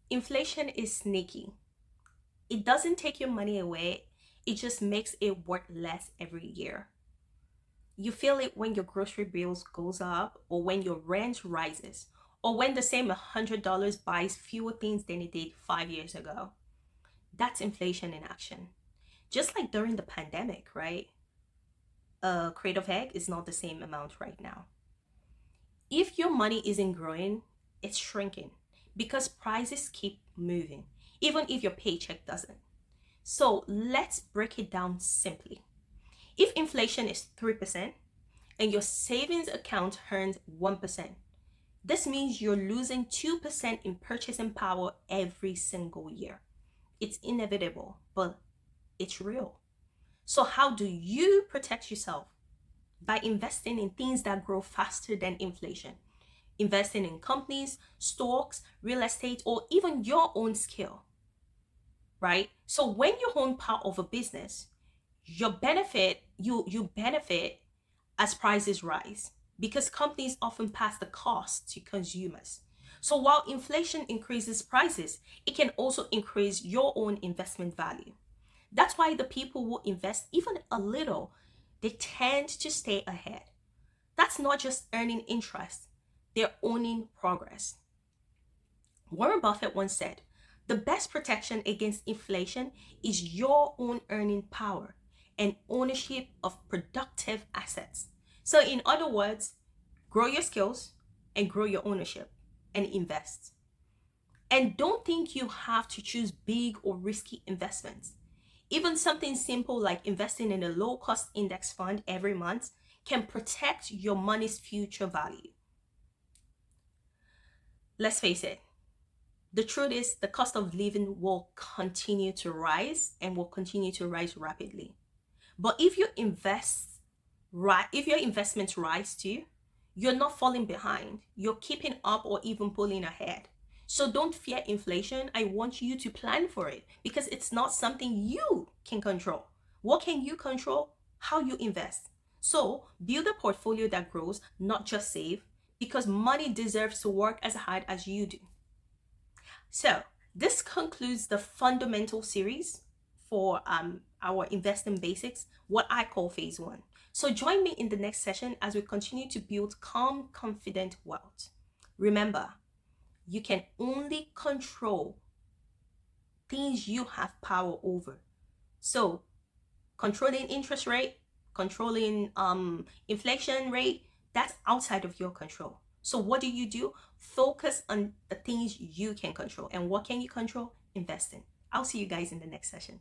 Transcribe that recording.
Inflation is sneaky. It doesn't take your money away, it just makes it worth less every year. You feel it when your grocery bills goes up, or when your rent rises, or when the same $100 buys fewer things than it did 5 years ago. That's inflation in action. Just like during the pandemic, right? A crate of egg is not the same amount right now. If your money isn't growing, it's shrinking because prices keep moving, even if your paycheck doesn't. So let's break it down simply. If inflation is 3% and your savings account earns 1%, this means you're losing 2% in purchasing power every single year. It's inevitable, but it's real. So, how do you protect yourself? By investing in things that grow faster than inflation. Investing in companies, stocks, real estate, or even your own skill, right? So when you own part of a business, you benefit as prices rise because companies often pass the cost to consumers. So while inflation increases prices, it can also increase your own investment value. That's why the people who invest even a little, they tend to stay ahead. That's not just earning interest, they're owning progress. Warren Buffett once said, the best protection against inflation is your own earning power and ownership of productive assets. So, in other words, grow your skills and grow your ownership and invest. And don't think you have to choose big or risky investments. Even something simple like investing in a low cost index fund every month can protect your money's future value. Let's face it, the truth is the cost of living will continue to rise and will continue to rise rapidly. But if your investments rise too, you're not falling behind. You're keeping up or even pulling ahead. So don't fear inflation. I want you to plan for it because it's not something you can control. What can you control? How you invest. So build a portfolio that grows, not just save, because money deserves to work as hard as you do. So this concludes the fundamental series for our investing basics, what I call phase one. So join me in the next session as we continue to build calm, confident wealth. Remember, you can only control things you have power over. So controlling interest rate, controlling inflation rate, that's outside of your control. So what do? Focus on the things you can control. And what can you control? Investing. I'll see you guys in the next session.